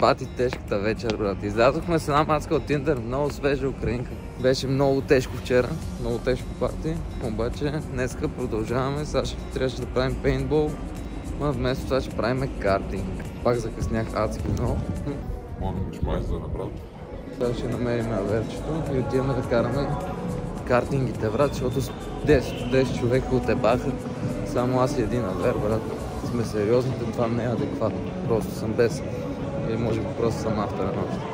бати тежката вечер, брат. Излязохме с една мацка от Tinder, много свежа украинка. Беше много тежко вчера, много тежко парти, обаче днеска продължаваме. Сега трябваше да правим пейнтбол, но вместо това ще правим картинг. Пак закъснях адски много. Сега ще намерим аверчето и отиваме да караме картингите, брат, защото 10 човека отебаха. Само аз и един авер, брат. Сме сериозни, това не е адекватно. Просто съм бесен. Или може би просто съм автор на нощта.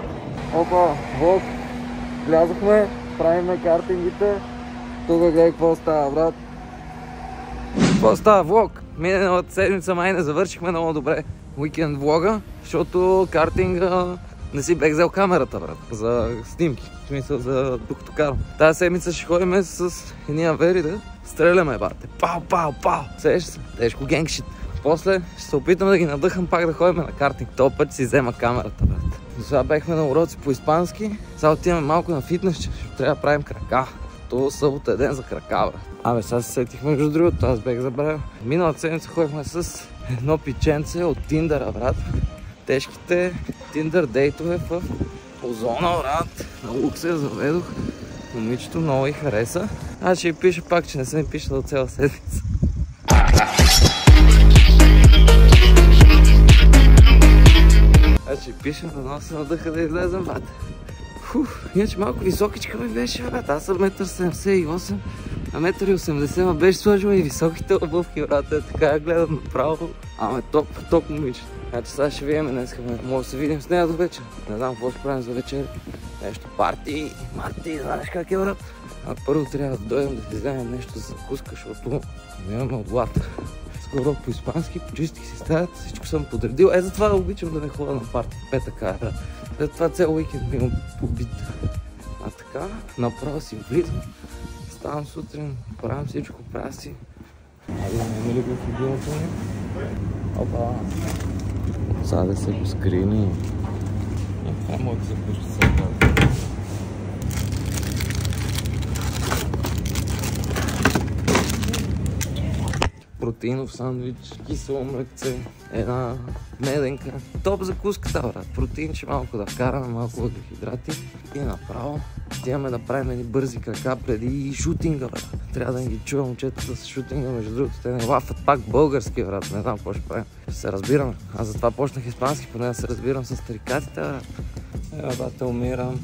Опа, влог. Влязохме, правиме картингите. Тук гледай какво става, брат. Какво става, влог? Миналата седмица май не завършихме много добре уикенд влога, защото картинга не си бех взел камерата, брат, за снимки. В смисъл за докато карам. Тази седмица ще ходим с едни авери да стреляме, брате. Пау, пау, пау! Сеш се, тежко генгшит. После ще се опитам да ги надъхам пак да ходим на картинг. Този път си взема камерата, брат. До сега бехме на уроци по испански. Сега отиваме малко на фитнес, ще трябва да правим крака. То събота е ден за крака, брат. Абе, сега се сетих между другото, аз бех забравил. Миналата седмица ходихме с едно пиченце от Тиндъра, брат. Тежките Tinder дейтове в Озона, брат. Много се заведох. Момичето много и хареса. Аз ще й пиша пак, че не съм ми пишал цяла седмица. Аз ще й пиша, но се надъха да излезем, брат. Иначе малко високичка ми беше, брат. Аз съм 1,78 м, а 1,80 м беше сложила и високите обувки, брат. Така гледам направо. Аме топ момичето. Значи сега ще видим днес, може да се видим с нея до вечер. Не знам какво ще правим за вечер. Нещо парти, знаеш как е, брат. А първо трябва да дойдем да ти вземем нещо за закуска, защото нямаме от глад. Скоро по испански, почистих си стаята, всичко съм подредил. Затова обичам да не ходя на парти. Така е, брат. След това цял уикенд ми имам побит. А така, направо си влизам. Ставам сутрин, правям всичко, правя си. Айде, не ли го в любимото ми? Опа! Сега да се го скрини. Това може да се пуши сега. Протеинов сандвич, кисело млекце, една меденка. Топ закуската, брат. Протеинче малко да вкараме, малко въглехидрати и направо отиваме да правим едни бързи крака преди шутинга, брат. Трябва да ги чуя момчетата с шутинга, между другото те не лафат пак български, брат. Не знам какво ще правим. Ще се разбираме. Аз затова почнах испански, поне да се разбирам с тарикатите, брат. Бате, умирам.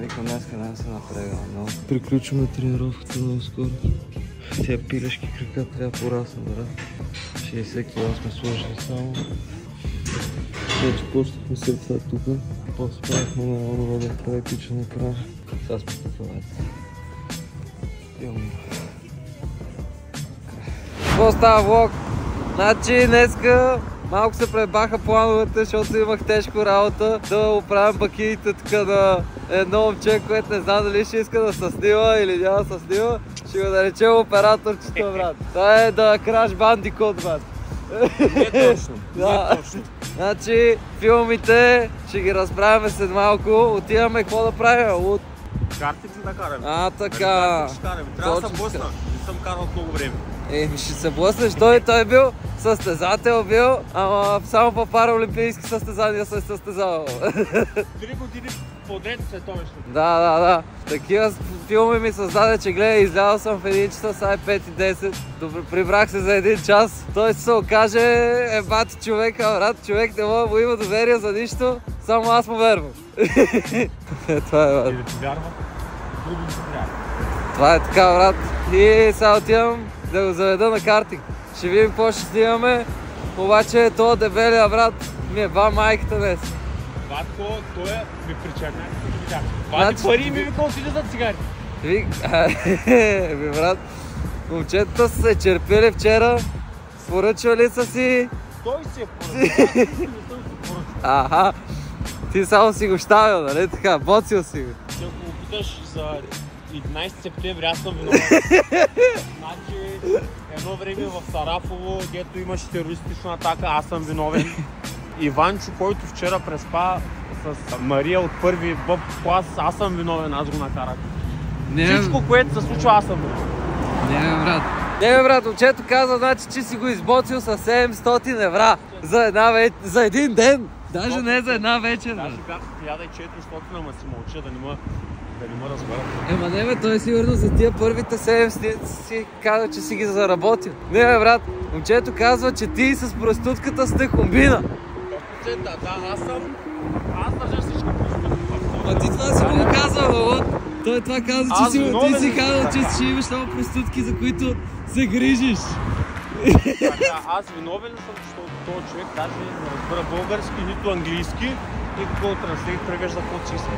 Викам днеска не се напрегам, но приключваме тренировката много скоро. Тия пилешки крака трябва да порасна, брат. 60 кг сме сложили само. Вече почнахме сърца тук. После правихме на онова да прави пича на края. Сега сме тук, брат. Какво става, влог? Значи днеска малко се пребаха плановете, защото имах тежко работа да оправям бакиите тук на едно момче, което не знам дали ще иска да се снима или няма да се снима. Ще го наречем операторчето, брат. Това е да Crash Bandicoot, брат. Не точно, не точно. Значи филмите ще ги разправяме след малко. Отиваме какво да правим? Картите да караме. Така. Трябва да се блъсна. Не съм карал много време. Ще се блъснеш. Той е бил състезател, ама само по параолимпийски състезания се състезавал. 3 години подред световището. Да. Такива филми ми създаде, че гледа, излязъл съм в 1 часа, сега е 5:10. Добре, прибрах се за 1 час. Той се окаже бати човека, брат. Човек не мога да му има доверие за нищо, само аз му вервам. Това е, брат. И да ти вярва, други не ти вярва. Това е така, брат. И сега отивам да го заведа на картинг. Ще видим какво ще снимаме. Обаче това дебелия, брат, ми е ба майката днес. Батко, той ми причерня, като видях. Бати пари ми вика отиде за цигари. Брат, момчетата са се черпили вчера, поръчвали са си. Той си е поръчал, Аха, ти само си го щавил, нали така, боцил си го. Ако го питаш за 11 септември, аз съм виновен. Значи, едно време в Сарафово, дето имаше терористична атака, аз съм виновен. Иванчо, който вчера преспа с Мария от първи Б клас, аз съм виновен, аз го накарах. Всичко, което се случва, аз съм виновен. Не, брат, момчето каза, значи, че си го избоцил с 700 евра за един ден. Даже не за една вечер. Даже бях 1400, ама си мълча да не ме разберат. Ема не бе, той сигурно за тия първите 7 си казва, че си ги заработил. Не бе, брат, момчето казва, че ти с проститутката сте комбина. 100%, да, аз държа всички проститутки. Ма ти това си го казва, Лало. Той това казва, че ти си казал, че ще имаш много проститутки, за които се грижиш. Аз виновен съм, защото този човек даже не разбира български, нито английски, и какво транслейт превежда каквото си иска.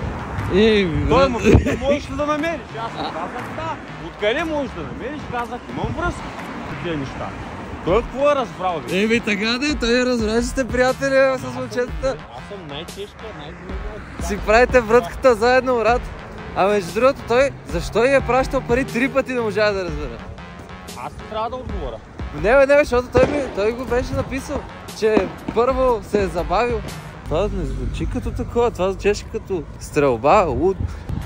Той му пита, можеш ли да намериш? Аз му казах да. Откъде можеш да намериш? Казах, имам връзка с тези неща. Той какво е разбрал? Така да, той е разбрал, че сте приятели с момчетата. Аз съм най-тежка, най-добра. Си правите врътката заедно, брат. А между другото, той защо я е пращал пари 3 пъти, не можа да разбера? Аз трябва да отговоря. Не, защото той го беше написал, че първо се е забавил. Това не звучи като такова, това звучеше като стрелба, луд.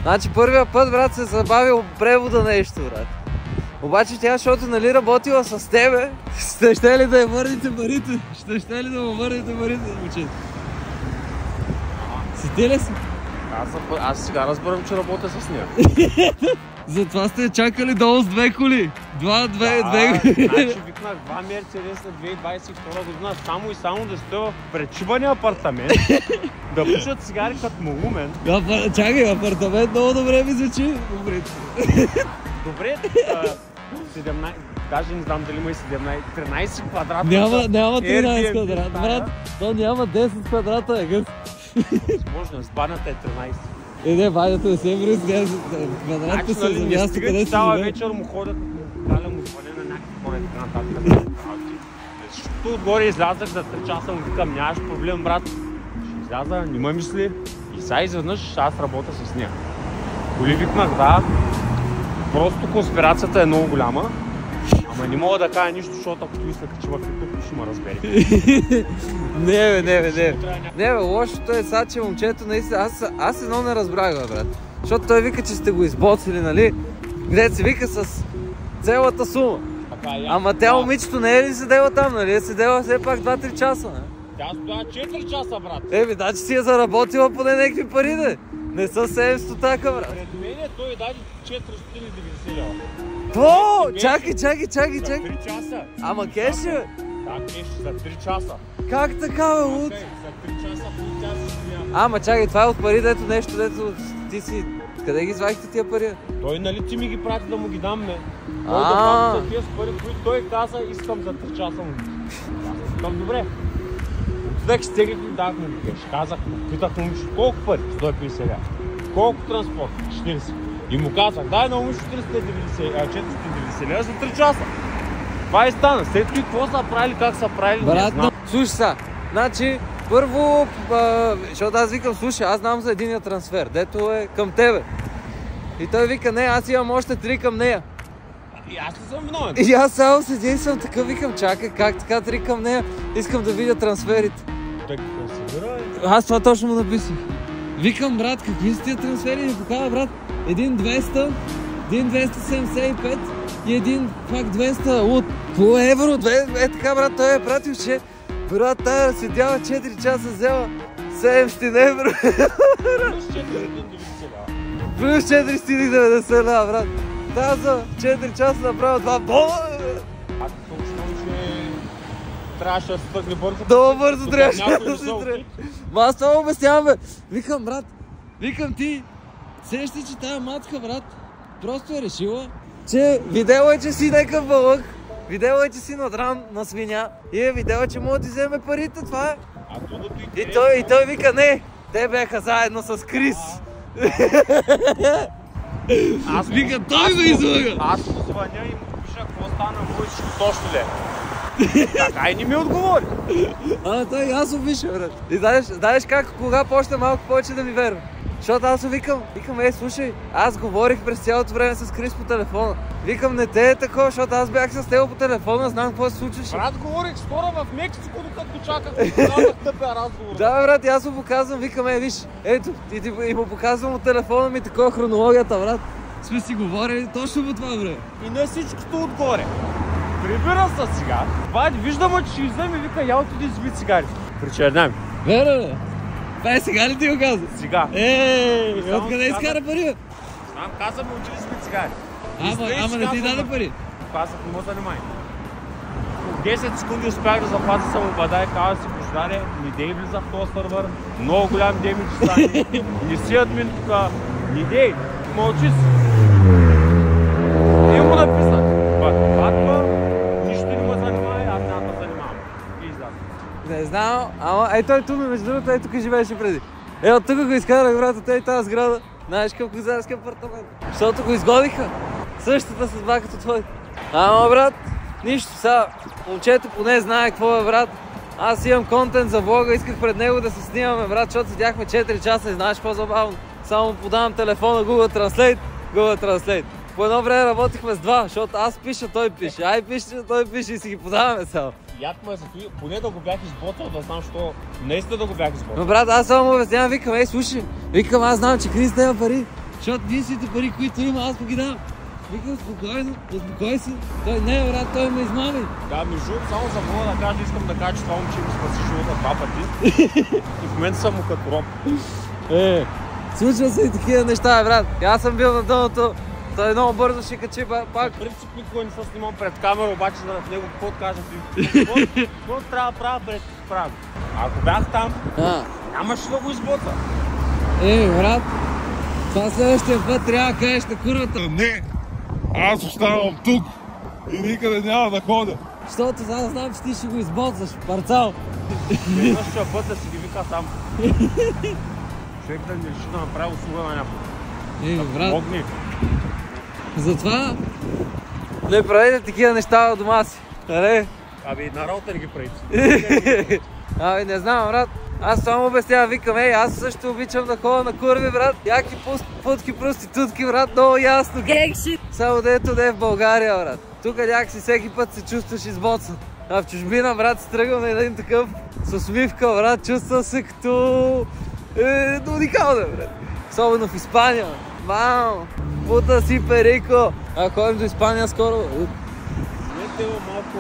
Значи първия път, брат, се е забавил превода нещо, брат. Обаче тя, защото нали работила с тебе, ще ли да я върнете парите? Ще ли да му върнете парите, момчето? Сети ли си? Аз сега разбирам, че работя с нея. Затова сте чакали долу с 2 коли. Две. Значи викнах 2 Мерцедес на 2022 година, само и само да стоя в пречибания апартамент, да пушат цигари като малумен. Чакай, апартамент много добре ми звучи. Добре, 17, даже не знам дали има и 17, 13 квадрата. Няма 13 квадрата, брат. То няма 10 квадрата, е гъс. Можно, с банята е 13. Не, банята не се връзка, квадратите са за място, къде си цяла живее. вечер му ходят, каля му звъня на някакви хора и така нататък. Защото отгоре излязах за 3 часа, му викам, нямаш проблем, брат. Ще изляза, не ме мисли. И сега изведнъж аз работя с нея. Коли викнах, да. Просто конспирацията е много голяма. Ама не мога да кажа нищо, защото ако той се качи в YouTube, ще ме разбери. Не бе, лошото е сега, че момчето наистина, аз едно не разбрах, брат. Защото той вика, че сте го избоцили, нали? Где се вика с цялата сума. Ама тя момичето не е ли седела там, нали? Е седела все пак 2-3 часа, не? Тя стоя 4 часа, брат. Значи си е заработила поне някакви пари, не? Не са 700 така, брат. Пред мене той даде 490 лева. То! Чакай. За 3 часа. Ама кеш е? Да, кеш, за 3 часа. Как така, бе, луд? За 3 часа полицая се смя. Ама чакай, това е от пари, дето нещо, дето ти си... Къде ги извадихте тия пари? Той нали ти ми ги прати да му ги дам, ме? Той да плати за тези пари, които той каза, искам за 3 часа му. Аз искам добре. Отидах, стеглих и дах му кеш. Казах му, питах му, колко пари? 150 лева. Колко транспорт? 40. И му казах, дай на момиче 490 лева за 3 часа. Това и стана. След това какво са правили, как са правили, не знам. Слушай са, значи първо, защото аз викам, слушай, аз знам за единия трансфер, дето е към тебе. И той вика, не, аз имам още 3 към нея. И аз ли съм виновен? И аз само седя и съм такъв, викам, чакай, как така 3 към нея? Искам да видя трансферите. Той какво се вира? Аз това точно му написах. Викам, брат, какви са тия трансфери? И ми показва, брат, един 200, един 275 и един пак 200 от по евро. Така, брат, той е пратил, че брат, тая седяла 4 часа, взела 700 евро. Плюс 490 лева. Плюс 490 лева, брат. Та за 4 часа направя 2 бола. Аз съобщавам, че трябваше да се тръгне бързо. Много бързо трябваше да се тръгне. Ма аз това обяснявам, бе. Викам, брат, ти, сеща, че тая мацка, брат, просто е решила, че видела е, че си някакъв бълък, видела е, че си надран на свиня и е видела, че може да ти вземе парите, това е. И той вика, не, те бяха заедно с Крис. Аз вика, той ме излага. Аз му звъня и му пиша какво стана, войчето точно ли е. Така и не ми отговори. Той аз го пиша, брат. И знаеш как, кога почна малко повече да ми верва? Защото аз викам, слушай, аз говорих през цялото време с Крис по телефона. Викам, не те е такова, защото аз бях с него по телефона, знам какво се случваше. Брат, говорих с хора в Мексико, докато чаках, казах тъпия разговор. Да, брат, аз му показвам, викам, виж, ето, и му показвам от телефона ми такова хронологията, брат. Сме си говорили точно по това време. И на всичкото отгоре. Прибира се сега. Виждам, че ще излеме, вика, я отиди изби цигари. Причерням. Верно ли? Това е сега ли ти го каза? Сега. Откъде изкара пари, бе? Знам, каза ми, отиди сме цигари. Ама не ти даде пари. Казах, не ме занимай. 10 секунди успях да запазя самооблада и каза си, пождаре, не дей влиза в този сървър, много голям демидж стане, не си админ тук, не дей, мълчи си. Не му написах, батва, нищо не ме занимава, аз няма да занимавам. И изляза. Не знам, ама той тук между другото, тук живееше преди. От тук го изкарах, брат, от тази сграда. Знаеш какъв козарски апартамент. Защото го изгодиха. Същата съдба като твой. Ама, брат, нищо, сега момчето поне знае какво е, брат. Аз имам контент за влога, исках пред него да се снимаме, брат, защото седяхме 4 часа и знаеш по-забавно. Само подавам телефона, Google Translate. По едно време работихме с 2, защото аз пиша, той пише. Ай пише, той пише и си ги подаваме само. Яд ме за това, поне да го бях изботал, да знам, що наистина да го бях изботал. Но, брат, аз само му обяснявам, викам, ей, слушай, викам, аз знам, че Крис няма пари, защото единствените пари, които има, аз му ги дам. Викам, спокойно, успокой се. Той не, брат, той ме измами. Да, между другото, само за мога да кажа, искам да кажа, че това момче ми спаси живота 2 пъти. И в момента съм му като роб. Случва се и такива неща, брат. Аз съм бил на дъното. Той много бързо ще качи пак. В принцип никога не съм снимал пред камера, обаче за него какво да кажа ти? Какво трябва да правя пред правя? Ако бях там, нямаше да го избота. Брат, това следващия път трябва да кажеш на курвата. Не, аз оставам тук и никъде няма да ходя. Защото аз знам, че ти ще го изботваш, парцал. Следващия път да си ги вика сам. Човек да не реши да направи услуга на някой. Брат. Помогни. Затова не правете такива неща в дома си. Нали? Аби на роутер ги правите. Аби не знам, брат. Аз само обяснявам, викам, аз също обичам да ходя на курви, брат. Яки путки, проститутки, брат, много ясно. Гекшит! Само дето не е в България, брат. Тук някакси всеки път се чувстваш избоцан. А в чужбина, брат, се тръгвам на един такъв с усмивка, брат. Чувствам се като уникален, брат. Особено в Испания. Вау! Пута си, Перико! Ходим до Испания скоро. Не има малко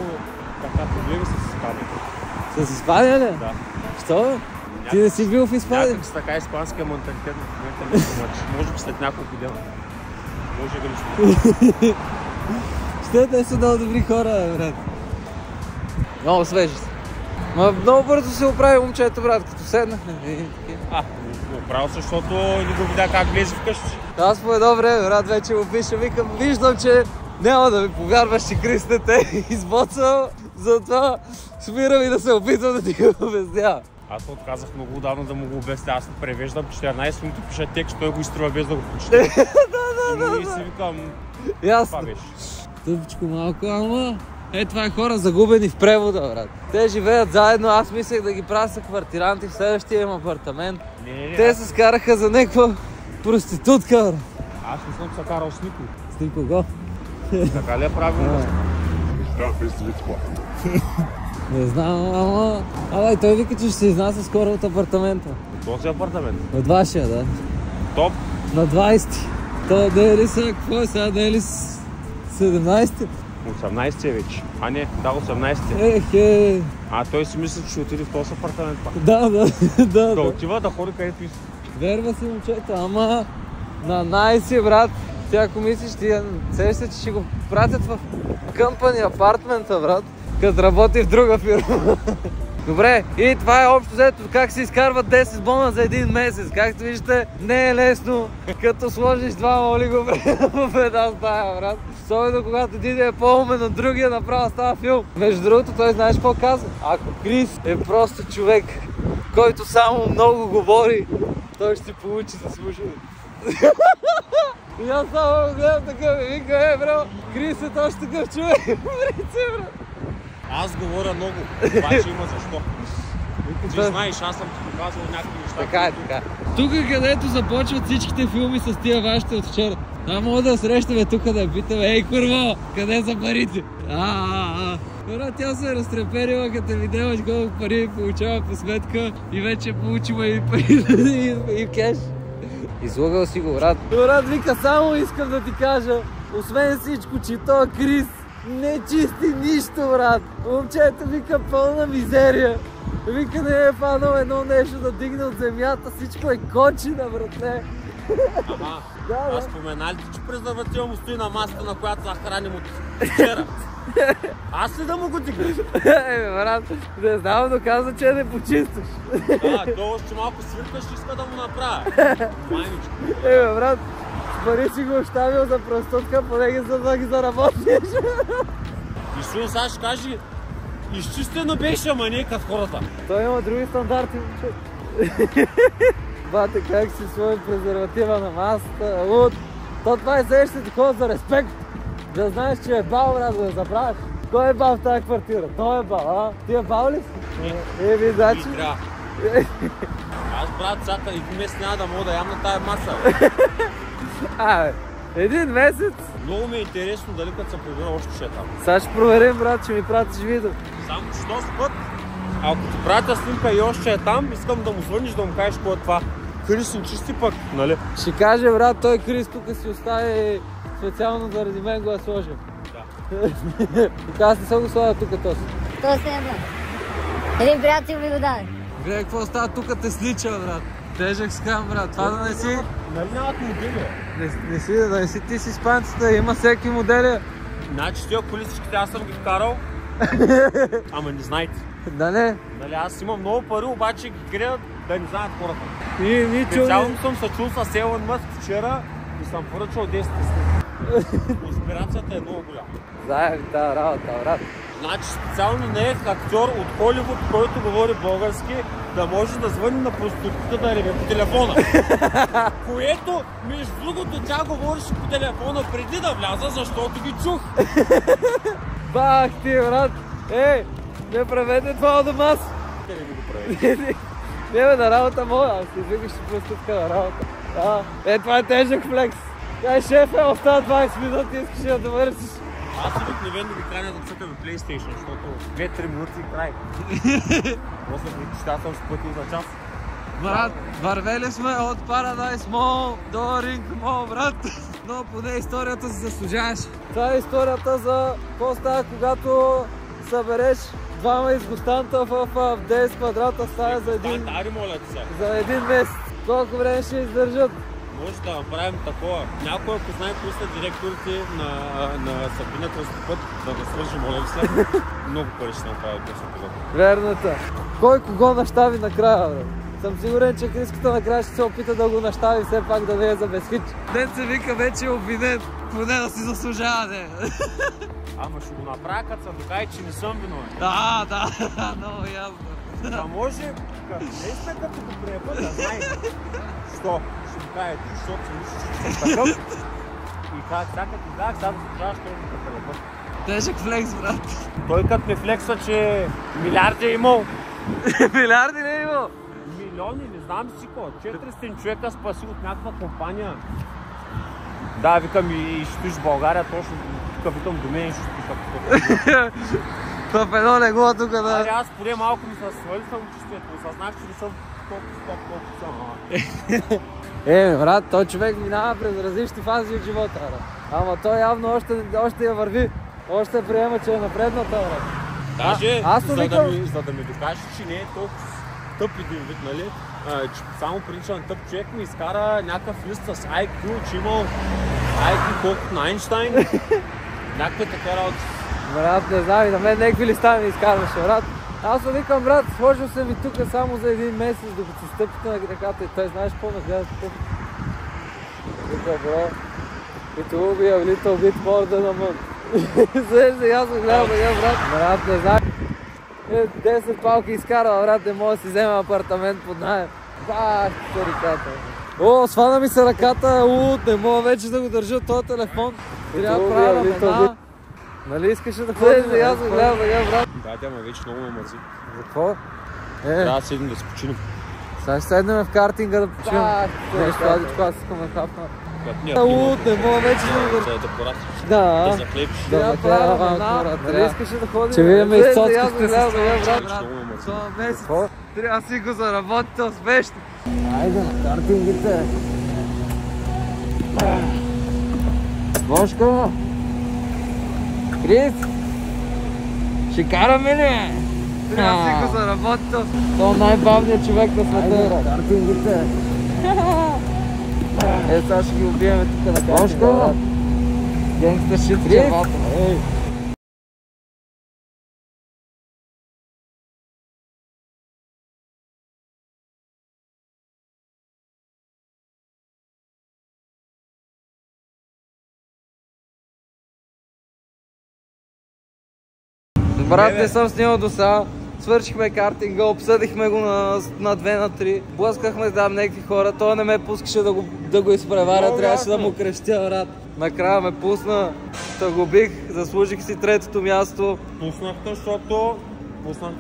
така проблеми с Испания. С Испания ли? Да. Що? Ти не си бил в Испания? Някак с така испанския менталитет в момента не се мъчи. Може би след няколко дена. Може грешно. Ще те са много добри хора, брат. Много свежи са. Много бързо се оправи момчето, брат, като седнахме. Оправил се, защото не го видя как влезе вкъщи. Аз по едно време, брат, вече му пиша, викам, виждам, че няма да ми повярваш, че Крис не те е избоцал, затова спирам и да се опитвам да ти го обясня. Аз отказах много отдавна да му го обясня, аз превеждам 14 минути, пиша текст, той го изтрува без да го прочете. Да. И си викам, ясно. Това беше. Тъпичко малко, ама това е хора загубени в превода, брат. Те живеят заедно, аз мислех да ги правя са квартиранти в следващия им апартамент. Те се скараха за някаква проститутка, брат. Аз не съм се карал с никой. С никого? Така ли е правилно? Не знам, ама той вика, че ще се изнася скоро от апартамента. От този апартамент? От вашия, да. Топ? На 20-ти. То не е ли сега, какво е сега, не е ли 17-ти? 18 е вече. А не, да, 18 е. А той си мисли, че ще отиде в този апартамент пак. Да. Да отива да ходи където иска. Верва си, момчето, ама на най-си, брат. Ти ако мислиш, ти сещаш, че ще го пратят в къмпани апартмента, брат, като работи в друга фирма. Добре, и това е общо взето как се изкарват 10 бона за един месец. Както виждате, не е лесно, като сложиш два олигобре в една стая, брат. Особено когато един е по-умен от другия, направо става филм. Между другото, той знаеш какво казва? Ако Крис е просто човек, който само много говори, той ще си получи заслужено. И аз само гледам такъв и викам, бро, Крис е точно такъв човек. Брат. Аз говоря много, обаче има защо. Ти знаеш, аз съм ти показвал някакви неща. Така е, така. Тук където започват всичките филми с тия вашите от вчера. Мога да срещаме тук да питаме, ей курво, къде са парите? Брат, тя се е разтреперила, като е видела колко пари получава по сметка и вече получила и пари и кеш. Излагал си го, брат. Брат вика, само искам да ти кажа, освен всичко, че той Крис не чисти нищо, брат. Момчето вика пълна мизерия. Вика, не е фанал едно нещо да дигне от земята, всичко е кончина, братле. Ама, Да. споменали ти, че презерватива му стои на масата, на която се храним от вчера? Аз ли да му го дигна? Брат, не знам, но каза, че не почистваш. Да, той още малко свиркаш, иска да му направя. Майничко. Брат, пари си го оставил за простотка, поне за да ги заработиш. И Шун сега ще каже, изчистено беше, ама не като хората. Той има други стандарти, момче. Бате, как си своя презерватива на масата, луд. То това е следващото такова за респект. Да знаеш, че е бал, брат, да я забравяш. Кой е бал в тази квартира? Той е бал, а? Ти е бал ли си? Не. Значи... Игра. Аз, брат, всяка един месец няма да мога да ям на тая маса. Един месец? Много ми е интересно дали като се прибира още ще е там. Сега ще проверим, брат, ще ми пратиш видео. Само че този път, ако ти пратя снимка и още е там, искам да му звъниш да му кажеш какво е това. Крис ни чисти пък, нали? Ще каже, брат, той Крис тук си остави специално заради мен го е сложил. Да. Тук аз не съм го сложил тук този. Този е, брат. Един приятел ми го даде. Гледай какво става тук, те слича, брат. Тежък скам, брат. Това да не си... Нали нямат модели? Да не си ти с испанцата, има всеки модели. Значи тия коли всичките аз съм ги вкарал. Ама не знаете. Да не? Нали, аз имам много пари, обаче ги крият да не знаят хората. Ни Специално съм се чул с Елон Мъск вчера и съм поръчал 10 снимки. Конспирацията е много голяма. Знаем тази работа, брат. Значи специално не е актьор от Холивуд, който говори български, да може да звъни на проститутката да реве по телефона. Което, между другото, тя говореше по телефона преди да вляза, защото ги чух. Бах ти, брат. Не правете това от дома си. Те не ми го прави. Не бе, на работа моя, аз си викаш проститутка на работа. Това е тежък флекс. Шефе, остава 20 минути, искаш да довършиш. Аз обикновено ги каня да цъкаме PlayStation, защото 2-3 минути и край. После предпочитателно с пъти за час. Брат, вървели сме от Paradise Mall до Ring Mall, брат. Но поне историята си заслужаваш. Това е историята за какво става, когато събереш двама изгостанта в 10 квадрата стая за един месец. Колко време ще издържат? Може да направим такова. Някой, ако знае кои са директорите на Сабина Кръстопът, да го свържи, моля ви се. Много пари ще направят да се позад. Верната. Кой кого нащави накрая, бе? Съм сигурен, че Криската накрая ще се опита да го нащави все пак да не е за безхич. Ден се вика вече е обвинен, поне да си заслужава, не. Ама ще го направя, като съм докаже, че не съм виновен. Да, много ясно. Да може, не сме като го приемат, да знаете. Що? Ще му кажете, защото се мислиш, че съм такъв. И как, сега като дах, сега да заслужаваш, той го приемат. Тежък флекс, брат. Той като ме флексва, че милиарди е имал. Милиарди не е имал? Милиони, не знам си какво. 400 човека спаси от някаква компания. Да, викам и ще стоиш в България, точно тук викам до мен и ще стоиш. В едно легло тук, да. Аз поне малко ми се свали самочувствието. Осъзнах, че не съм колко съм. Брат, той човек минава през различни фази от живота, брат. Ама той явно още я върви. Още приема, че е напредната, брат. Даже, за да ми докажеш, че не е толкова тъп един вид, нали? Че само прилича на тъп човек ми изкара някакъв лист с IQ, че имал IQ колкото на Айнщайн. Някакви така работи. Брат, не знам, и на мен някакви листа ми изкарваше, брат. Аз викам, брат, сложил съм ви тук само за един месец, докато се стъпите на ръката и той знаеш какво ме гледа тук. Вика, бро, it will be a little bit more than a month. Сега аз го гледам, брат. Брат, не знам. 10 палки изкарва, брат, не мога да си взема апартамент под наем. Бах, ръката. Свана ми се ръката, не мога вече да го държа този телефон. Трябва да правя една. Нали искаше да ходим? Сега аз го гледам, брат. Да, тя ме вече много ме мързи. За какво? Трябва да седим да се починим. Сега ще седнем в картинга да починим. Нещо, адичко, аз искам да хапна. Не мога вече да го държа. Да порастиш. Да. Да заклепиш. Да правя една. Нали искаше да ходим? Че видим изцоцките с брат. Това месец. Трябва да си го заработите успешно. Айде на картингите. Бошко! Крис! Ще караме ли? Трябва си го заработил. Той е най-бавният човек на света. Картингите. Сега ще ги убиеме тук на картинга. Генгстър шит червата. Брат, не съм снимал до сега. Свършихме картинга, обсъдихме го на 2 на 3. Блъскахме там някакви хора, той не ме пускаше да го изпреваря, трябваше да му крещя, брат. Накрая ме пусна, го бих, заслужих си 3-то място. Пуснахте,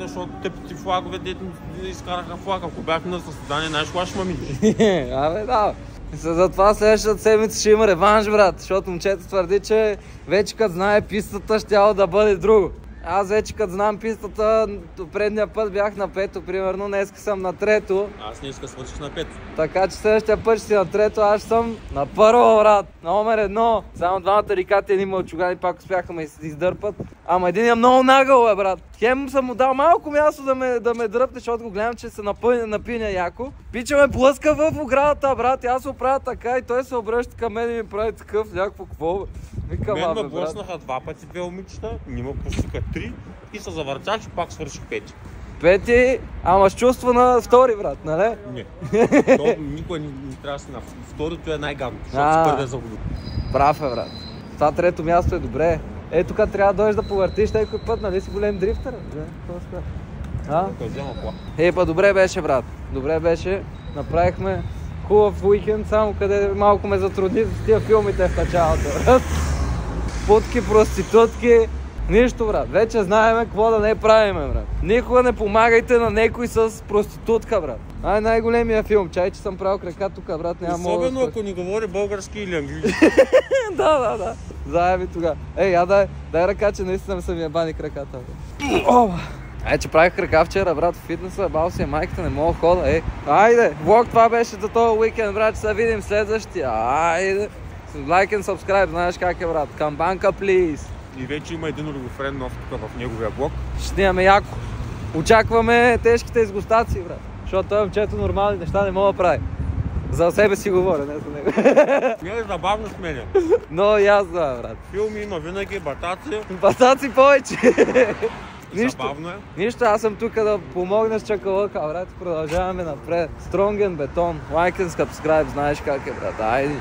защото тъпите флагове, дето изкараха флаг. Ако бяхме на състезание, знаеш кога ще ме минеш? Абе да. Затова следващата седмица ще има реванш, брат, защото момчето твърди, че вече като знае пистата, щяло да бъде друго. Аз вече като знам пистата, предния път бях на 5-то, примерно, днеска съм на 3-то. Аз днеска свърших на 5-то. Така че следващия път ще си на 3-то, аз съм на 1-во, брат. Номер 1. Само двамата рикати, един мълчугани пак успяха ме издърпат. Ама един е много нагъл, брат. Хем съм му дал малко място да ме дръпне, защото го гледам, че се напиня яко. Пича ме плъска в оградата, брат, и аз се оправя така и той се обръща към мен и ми прави такъв някакво какво. Викам, мен ме блъснаха 2 пъти 2 момичета, ни ме пуснаха 3 и се завъртях, че пак свърших 5. 5, ама с чувство на втори, брат, нали? Не. Никой не трябва да си на второто е най-гадно, защото с първия загубил. Прав е, брат. Това 3-то място е добре. Тук трябва да дойдеш да повъртиш някой път, нали си голем дрифтър? Па добре беше, брат. Добре беше. Направихме хубав уикенд, само къде малко ме затрудни с тия филмите в началото. Путки, проститутки, нищо, брат. Вече знаеме какво да не правиме, брат. Никога не помагайте на някой с проститутка, брат. Най-големия филм. Чай, че съм правил крака тук, брат. Особено ако не говори български или английски. Да. Заеби тогава. Дай ръка, че наистина са ми ебани краката. Че правих крака вчера, брат, в фитнеса, бал си майката, не мога хода, Айде, влог това беше за този уикенд, брат, ще се видим следващия. Айде. Like and subscribe, знаеш как е, брат. Камбанка, please. И вече има един олигофрен нов тук в неговия блог. Ще имаме яко. Очакваме тежките изгустации, брат. Защото той момчето нормални неща не мога да прави. За себе си говоря, не за него. Не е забавно с мене. Но и аз да, брат. Филми има винаги, батаци. Батаци повече. Забавно е. Нищо, аз съм тук да помогна с чакалъка, брат. Продължаваме напред. Strong and Beton. Like and subscribe, знаеш как е, брат. Айде.